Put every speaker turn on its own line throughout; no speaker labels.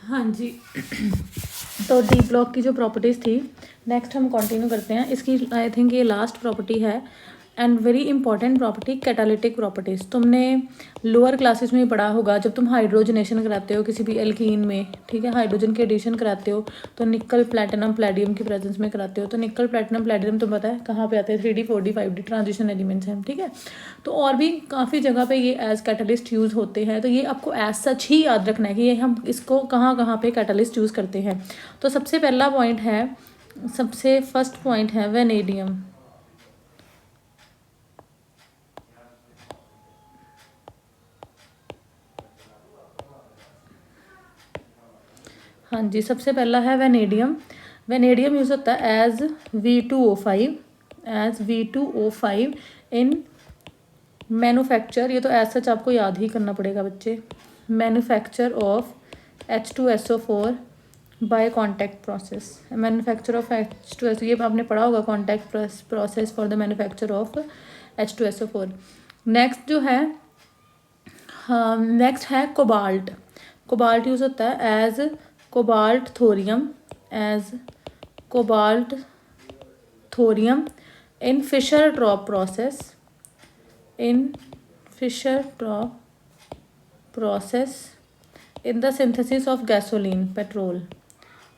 हाँ जी। तो D block की जो प्रॉपर्टीज़ थी, नेक्स्ट हम कंटिन्यू करते हैं। इसकी आई थिंक ये लास्ट प्रॉपर्टी है and very important property, catalytic properties. तुमने लोअर क्लासेस में ही पढ़ा होगा, जब तुम हाइड्रोजनेशन कराते हो किसी भी एल्कीन में, ठीक है, हाइड्रोजन के एडिशन कराते हो तो निकल प्लैटिनम प्लेडियम की प्रेजेंस में कराते हो। तो निकल प्लैटिनम प्लेडियम तो पता है कहाँ पे आते हैं, 3D 4D 5D transition elements हैं, ठीक है। तो और भी काफ़ी जगह पे ये एज कैटलिस्ट यूज़ होते हैं, तो ये आपको एज सच ही याद रखना है कि ये हम इसको कहाँ कहाँ पे कैटलिस्ट यूज़ करते हैं। तो सबसे पहला पॉइंट है, सबसे फर्स्ट पॉइंट है वेनेडियम। हाँ जी, सबसे पहला है वेनेडियम। वेनेडियम यूज़ होता है एज V2O5, एज V2O5 इन मैन्युफैक्चर। ये तो एज सच आपको याद ही करना पड़ेगा बच्चे। Manufacture of H2SO4 by contact process. Manufacture of H2SO, ये आपने पढ़ा होगा, contact process for the manufacture of H2SO4। Next जो है, हाँ, नेक्स्ट है कोबाल्ट। कोबाल्ट यूज़ होता है as cobalt thorium, as cobalt thorium in Fischer Tropsch process, in Fischer Tropsch process in the synthesis of gasoline, petrol,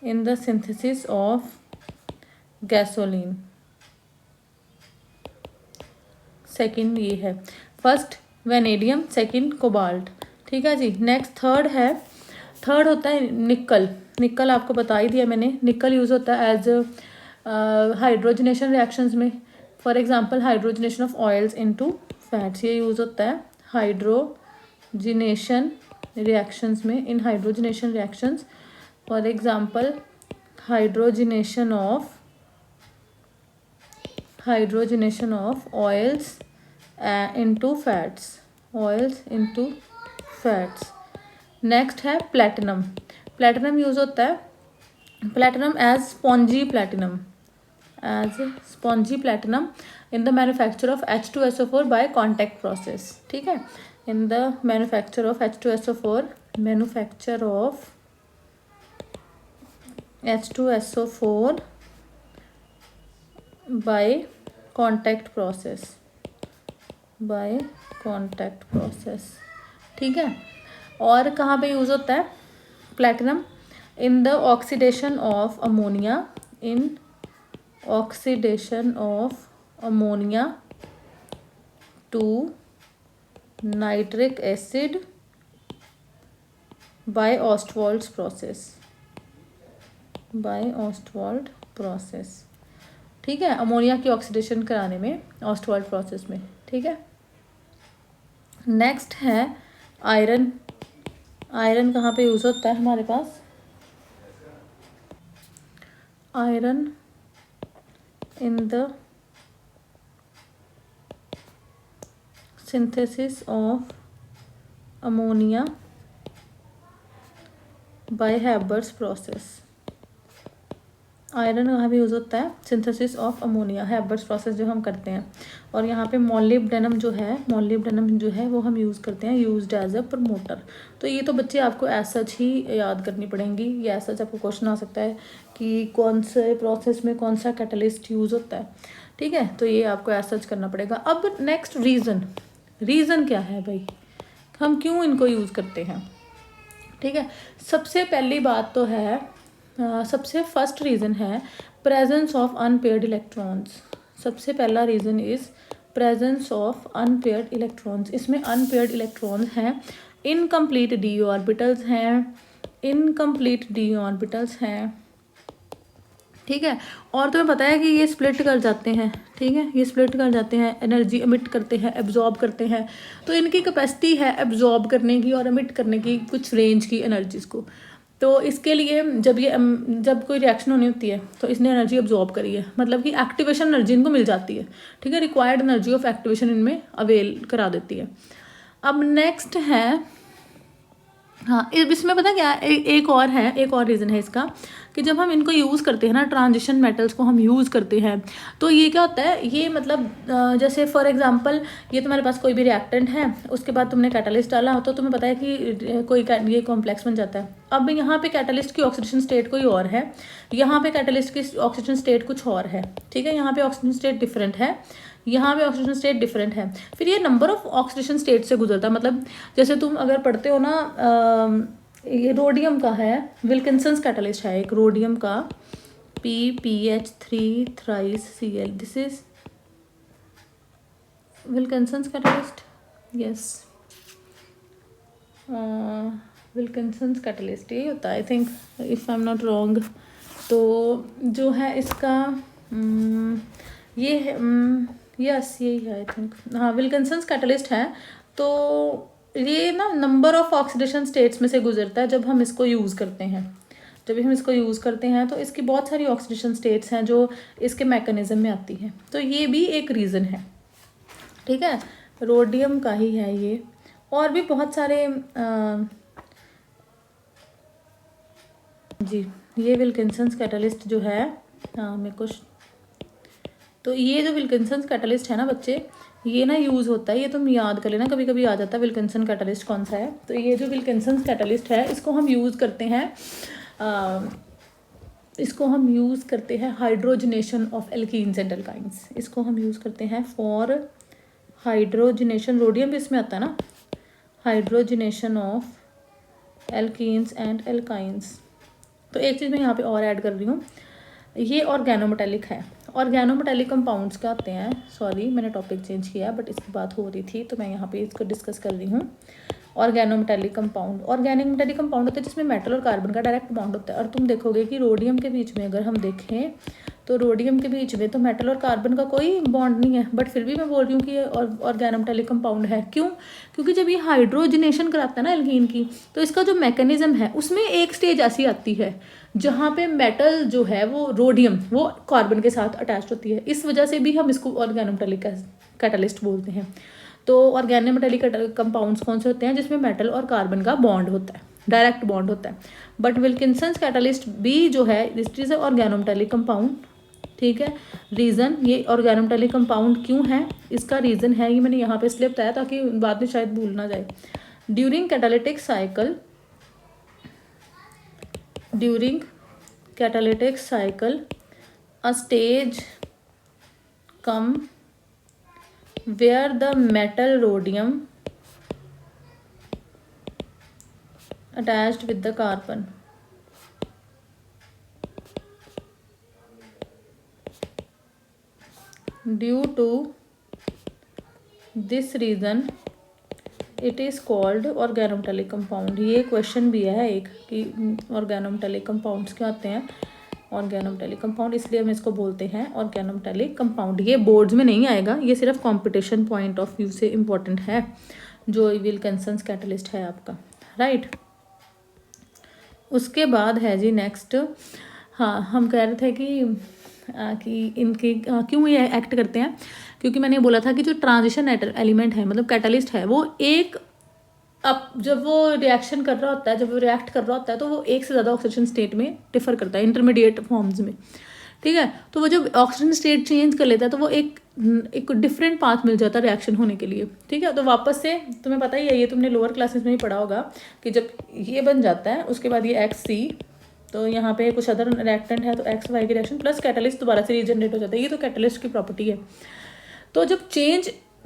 in the synthesis of gasoline। Second ये है, first vanadium, second cobalt, ठीक है जी। Next third है, third होता है निकल। निकल आपको बता ही दिया मैंने। निकल यूज़ होता है एज हाइड्रोजनेशन रिएक्शंस में, for example hydrogenation of oils into fats, ये यूज़ होता है हाइड्रोजनेशन रिएक्शंस में, in hydrogenation reactions, for example hydrogenation of oils into fats, oils into fats. Next है प्लैटिनम। प्लैटिनम यूज़ होता है, platinum as spongy platinum, as spongy platinum in the manufacture of H2SO4 by contact process, ठीक है। in the manufacture of H2SO4, manufacture of H2SO4 by contact process, by contact process, ठीक है। और कहाँ पे use होता है platinum? in the oxidation of ammonia, in oxidation of ammonia to nitric acid by Ostwald's process, by Ostwald process, ठीक है। Ammonia की ऑक्सीडेशन कराने में ऑस्टवाल्ड प्रोसेस में, ठीक है। नेक्स्ट है आयरन। आयरन कहाँ पे यूज़ होता है हमारे पास? Iron in the synthesis of ammonia by Haber's process। Iron कहाँ पे यूज़ होता है? Synthesis of ammonia, Haber's process जो हम करते हैं। और यहाँ पे मोलिब्डेनम जो है, मोलिब्डेनम जो है वो हम यूज़ करते हैं, यूज्ड एज अ प्रमोटर। तो ये तो बच्चे आपको एज सच ही याद करनी पड़ेंगी। ये एज सच आपको क्वेश्चन आ सकता है कि कौन से प्रोसेस में कौन सा कैटलिस्ट यूज़ होता है, ठीक है। तो ये आपको एज सच करना पड़ेगा। अब नेक्स्ट रीज़न क्या है भाई, हम क्यों इनको यूज़ करते हैं, ठीक है। सबसे पहली बात तो है, सबसे फर्स्ट रीज़न है प्रेजेंस ऑफ अनपेयर्ड इलेक्ट्रॉन्स। सबसे पहला reason is presence of unpaired electrons. इसमें अनपेयर्ड इलेक्ट्रॉन्स हैं, इनकम्प्लीट डी ऑर्बिटल्स हैं, इनकम्प्लीट डी ऑर्बिटल्स हैं, ठीक है। और तुम्हें पता है कि ये स्प्लिट कर जाते हैं, ठीक है, ये स्प्लिट कर जाते हैं, एनर्जी एमिट करते हैं, एब्जॉर्ब करते हैं। तो इनकी कैपेसिटी है एब्जॉर्ब करने की और एमिट करने की कुछ रेंज की एनर्जीज़ को। तो इसके लिए जब कोई रिएक्शन होनी होती है तो इसने एनर्जी एब्जॉर्ब करी है, मतलब कि एक्टिवेशन एनर्जी इनको मिल जाती है, ठीक है, रिक्वायर्ड एनर्जी ऑफ एक्टिवेशन इनमें अवेल करा देती है। अब नेक्स्ट है, हाँ, इसमें पता क्या एक और है, एक और रीज़न है इसका कि जब हम इनको यूज़ करते हैं ना, ट्रांजिशन मेटल्स को हम यूज़ करते हैं, तो ये क्या होता है, ये मतलब जैसे फॉर एग्जांपल ये तुम्हारे पास कोई भी रिएक्टेंट है, उसके बाद तुमने कैटलिस्ट डाला तो तुम्हें पता है कि कोई ये कॉम्प्लेक्स बन जाता है। अब यहाँ पे कैटलिस्ट की ऑक्सीडेशन स्टेट कोई और है, यहाँ पे कैटलिस्ट की ऑक्सीडेशन स्टेट कुछ और है, ठीक है, यहाँ पे ऑक्सीडेशन स्टेट डिफरेंट है, यहाँ पे ऑक्सीडेशन स्टेट डिफरेंट है। फिर ये नंबर ऑफ ऑक्सीडेशन स्टेट से गुजरता है, मतलब जैसे तुम अगर पढ़ते हो ना, ये रोडियम का है, विल्किंसंस कैटलिस्ट है एक रोडियम का, PPH3 thrice Cl, this is Wilkinson's catalyst, yes, Wilkinson's catalyst यही होता है I think, if I am not wrong. तो जो है इसका ये है, यस यही है आई थिंक, हाँ विल्किंसंस कैटलिस्ट है। तो ये ना नंबर ऑफ ऑक्सीडेशन स्टेट्स में से गुजरता है जब हम इसको यूज़ करते हैं। जब हम इसको यूज़ करते हैं तो इसकी बहुत सारी ऑक्सीडेशन स्टेट्स हैं जो इसके मैकेनिज्म में आती हैं, तो ये भी एक रीज़न है, ठीक है, रोडियम का ही है ये। और भी बहुत सारे जी, ये विल्किंसंस कैटलिस्ट जो है, हाँ मेरे को, तो ये जो विल्किंसंस कैटलिस्ट है ना बच्चे, ये ना यूज़ होता है, ये तुम याद कर लेना, कभी कभी आ जाता है विल्किंसन कैटलिस्ट कौन सा है। तो ये जो विल्किंसंस कैटलिस्ट है इसको हम यूज़ करते हैं, इसको हम यूज़ करते हैं hydrogenation of alkenes and alkynes, इसको हम यूज़ करते हैं फॉर हाइड्रोजनेशन, रोडियम भी इसमें आता है ना, hydrogenation of alkenes and alkynes. तो एक चीज़ मैं यहाँ पे और ऐड कर रही हूँ, ये ऑर्गेनोमेटेलिक है। ऑर्गेनोमेटेलिक कंपाउंड्स क्या होते हैं, सॉरी मैंने टॉपिक चेंज किया, बट इसकी बात हो रही थी तो मैं यहाँ पे इसको डिस्कस कर रही हूँ। ऑर्गेनोमेटेलिक कंपाउंड, ऑर्गेनोमेटेलिक कंपाउंड होता है जिसमें मेटल और कार्बन का डायरेक्ट बॉन्ड होता है। और तुम देखोगे कि रोडियम के बीच में अगर हम देखें तो रोडियम के बीच में तो मेटल और कार्बन का कोई बॉन्ड नहीं है, बट फिर भी मैं बोल रही हूँ कि ये ऑर्गेनोमेटेलिक कंपाउंड है। क्यों? क्योंकि जब ये हाइड्रोजनेशन कराता है ना एल्कीन की, तो इसका जो मैकेनिज्म है उसमें एक स्टेज ऐसी आती है जहाँ पे मेटल जो है वो रोडियम वो कार्बन के साथ अटैच होती है, इस वजह से भी हम इसको ऑर्गेनोमेटेलिक कैटलिस्ट बोलते हैं। तो ऑर्गेनोमेटेलिक कंपाउंड्स कौन से होते हैं जिसमें मेटल और कार्बन का बॉन्ड होता है, डायरेक्ट बॉन्ड होता है। बट विल्किंसंस कैटलिस्ट भी जो है दिस इज ऑर्गेनोमेटेलिक कंपाउंड, ठीक है। रीज़न ये ऑर्गेनोमेटेलिक कंपाउंड क्यों है, इसका रीज़न है ये मैंने यहाँ पे इसलिए बताया ताकि बाद में शायद भूल ना जाए। During catalytic cycle a stage come where the metal rhodium attached with the carbon due to this reason it is called organometallic compound। ये क्वेश्चन भी है एक कि ऑर्गेनोमेटेलिक कंपाउंड्स क्या होते हैं, ऑर्गेनोमेटेलिक कंपाउंड इसलिए हम इसको बोलते हैं ऑर्गेनोमेटेलिक कंपाउंड। ये बोर्ड्स में नहीं आएगा, ये सिर्फ कंपटीशन पॉइंट ऑफ व्यू से इम्पोर्टेंट है जो विल्किंसंस कैटलिस्ट है आपका, राइट। उसके बाद है जी नेक्स्ट, हाँ हम कह रहे थे कि इनके क्यों ये एक्ट करते हैं, क्योंकि मैंने बोला था कि जो ट्रांजिशन एलिमेंट है मतलब कैटलिस्ट है वो एक अब जब वो रिएक्शन कर रहा होता है, जब वो रिएक्ट कर रहा होता है तो वो एक से ज़्यादा ऑक्सीडेशन स्टेट में डिफर करता है, इंटरमीडिएट फॉर्म्स में, ठीक है। तो वो जब ऑक्सीजन स्टेट चेंज कर लेता है तो वो एक डिफरेंट पाथ मिल जाता है रिएक्शन होने के लिए, ठीक है। तो वापस से तुम्हें पता ही है, ये तुमने लोअर क्लासेस में ही पढ़ा होगा कि जब ये बन जाता है उसके बाद ये XC, तो यहाँ पे कुछ अदर रिएक्टेंट है तो XY की रिएक्शन प्लस कैटलिस्ट दोबारा से रीजनरेट हो जाता है, ये तो कैटलिस्ट की प्रॉपर्टी है। तो जब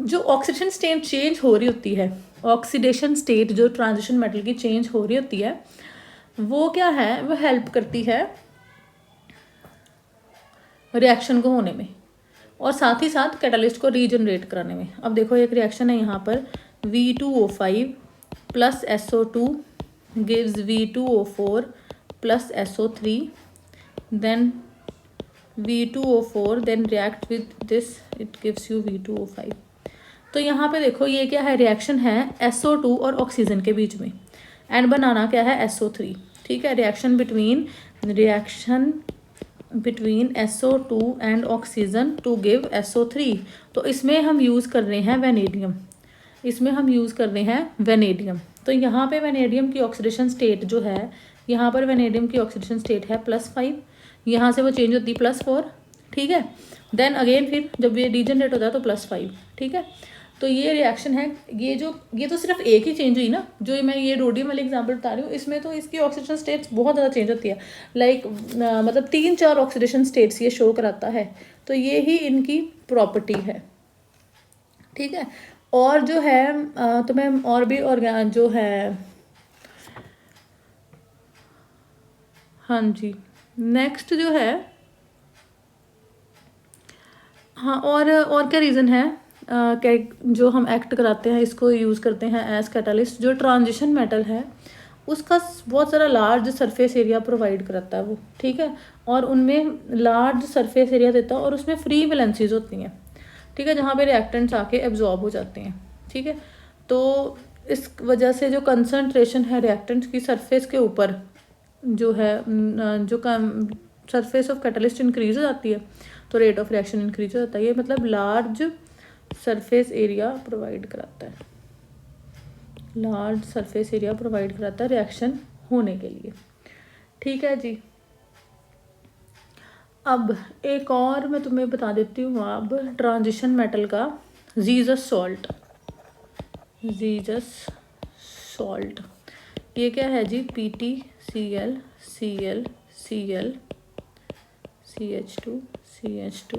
जो ऑक्सीडेशन स्टेट चेंज हो रही होती है, ऑक्सीडेशन स्टेट जो ट्रांजिशन मेटल की चेंज हो रही होती है वो क्या है, वो हेल्प करती है रिएक्शन को होने में और साथ ही साथ कैटलिस्ट को रीजनरेट कराने में। अब देखो एक रिएक्शन है यहाँ पर V2O5 plus SO2 gives V2O4 plus SO3, then V2O4 then react with this it gives you V2O5। तो यहाँ पे देखो ये क्या है, रिएक्शन है SO2 और ऑक्सीजन के बीच में, एंड बनाना क्या है SO3, ठीक है। Reaction between SO2 and oxygen to give SO3। तो इसमें हम यूज़ कर रहे हैं वैनेडियम, तो यहाँ पे वैनेडियम की ऑक्सीडेशन स्टेट जो है यहाँ पर वेनेडियम की ऑक्सीडेशन स्टेट है +5, यहाँ से वो चेंज होती है +4, ठीक है। देन अगेन फिर जब ये डीजनरेट होता है तो +5, ठीक है। तो ये रिएक्शन है, ये तो सिर्फ एक ही चेंज हुई ना, जो मैं ये रोडियम वाली एग्जांपल बता रही हूँ, इसमें तो इसकी ऑक्सीडेशन स्टेट्स बहुत ज़्यादा चेंज होती है, लाइक मतलब 3-4 ऑक्सीडेशन स्टेट्स ये शो कराता है। तो ये ही इनकी प्रॉपर्टी है, ठीक है। और जो है तो मैं और भी ऑर्गेन जो है, हाँ जी, नेक्स्ट जो है, हाँ और क्या रीज़न है क्या जो हम एक्ट कराते हैं, इसको यूज़ करते हैं एज कैटलिस्ट। जो ट्रांजिशन मेटल है उसका बहुत सारा लार्ज सरफेस एरिया प्रोवाइड कराता है वो, ठीक है, और उनमें लार्ज सरफेस एरिया देता है और उसमें फ्री वैलेंसीज होती हैं, ठीक है, जहाँ पे रिएक्टेंट्स आके एब्जॉर्ब हो जाते हैं, ठीक है। तो इस वजह से जो कंसनट्रेशन है रिएक्टेंट्स की सरफेस के ऊपर जो है जो सरफेस ऑफ कैटलिस्ट इंक्रीज हो जाती है तो रेट ऑफ रिएक्शन इंक्रीज हो जाता है। ये मतलब लार्ज सरफेस एरिया प्रोवाइड कराता है, लार्ज सरफेस एरिया प्रोवाइड कराता है रिएक्शन होने के लिए, ठीक है जी। अब एक और मैं तुम्हें बता देती हूँ अब ट्रांजिशन मेटल का जीसस सॉल्ट। जीसस सॉल्ट ये क्या है जी, PtCl Cl Cl CH2 CH2,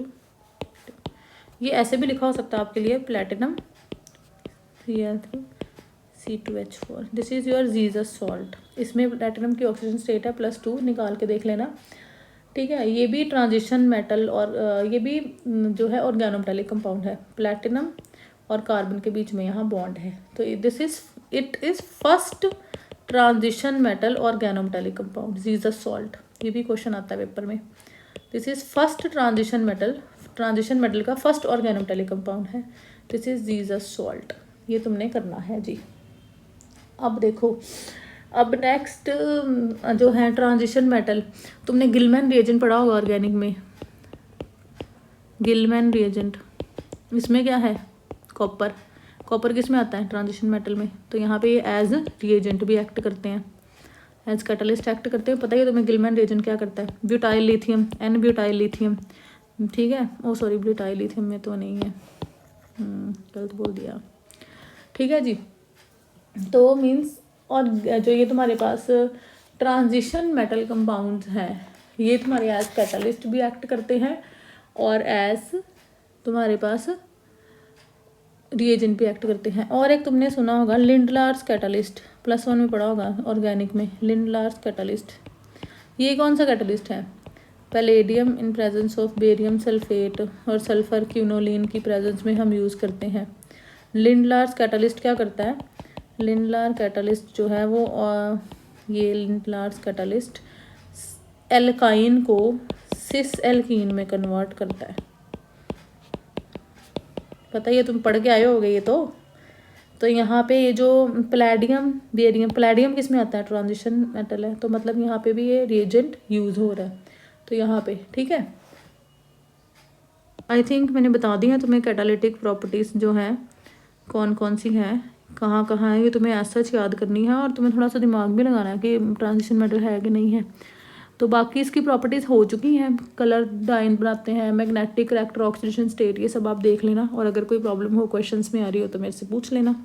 ये ऐसे भी लिखा हो सकता है आपके लिए, platinum Cl3 C2H4, this is your Jesus salt. इसमें प्लेटिनम की ऑक्सीजन स्टेट है +2, निकाल के देख लेना, ठीक है। ये भी ट्रांजिशन मेटल और ये भी जो है ऑर्गेनोमेटालिक कंपाउंड है, प्लेटिनम और कार्बन के बीच में यहाँ बॉन्ड है। तो it is first transition metal organometallic compound Jesus salt. ये भी क्वेश्चन आता है पेपर में। This is first transition metal का फर्स्ट ऑर्गेनोमेटालिक कंपाउंड है, दिस इज़ जीसस सॉल्ट। ये तुमने करना है जी। अब देखो, अब नेक्स्ट जो है ट्रांजिशन मेटल, तुमने गिलमैन रिएजेंट पढ़ा होगा ऑर्गेनिक में, गिलमैन रिएजेंट, इसमें क्या है, कॉपर। कॉपर किस में आता है, ट्रांजिशन मेटल में। तो यहाँ पे ये एज रिएजेंट भी एक्ट करते हैं, एज कैटलिस्ट एक्ट करते हैं। पता ही तुम्हें गिलमैन रिएजेंट क्या करता है, butyl lithium, N butyl lithium, ठीक है, ओ सॉरी ब्यूटाइल लिथियम में तो नहीं है, गलत बोल दिया, ठीक है जी। तो मीन्स और जो ये तुम्हारे पास ट्रांजिशन मेटल कंपाउंड्स हैं, ये तुम्हारे एज कैटलिस्ट भी एक्ट करते हैं और एज तुम्हारे पास रिएजेंट भी एक्ट करते हैं। और एक तुमने सुना होगा लिंडलार्स कैटलिस्ट, +1 में पढ़ा होगा ऑर्गेनिक में, लिंडलार्स कैटलिस्ट। ये कौन सा कैटलिस्ट है, palladium in presence of barium sulphate और सल्फर क्यूनोलिन की प्रेजेंस में हम यूज़ करते हैं। लिंडलार्स कैटलिस्ट क्या करता है, लिंडलार कैटलिस्ट जो है वो ये लिंडलार्स कैटलिस्ट एल्काइन को सिस एल्कीन में कन्वर्ट करता है। पता है, तुम पढ़ के आए होगे ये तो यहाँ पे ये जो पैलेडियम बेरियम, पैलेडियम किस में आता है, ट्रांजिशन मेटल है, तो मतलब यहाँ पे भी ये रिएजेंट यूज़ हो रहा है, तो यहाँ पे ठीक है। आई थिंक मैंने बता दी है तुम्हें कैटालिटिक प्रॉपर्टीज़ जो हैं कौन कौन सी हैं, कहाँ कहाँ है, ये तुम्हें ऐसा याद करनी है और तुम्हें थोड़ा सा दिमाग भी लगाना है कि ट्रांजिशन मेटल है कि नहीं है। तो बाकी इसकी प्रॉपर्टीज़ हो चुकी हैं, कलर डाइन बनाते हैं, मैग्नेटिक, रिएक्टर, ऑक्सीडेशन स्टेट, ये सब आप देख लेना। और अगर कोई प्रॉब्लम हो क्वेश्चंस में आ रही हो तो मेरे से पूछ लेना।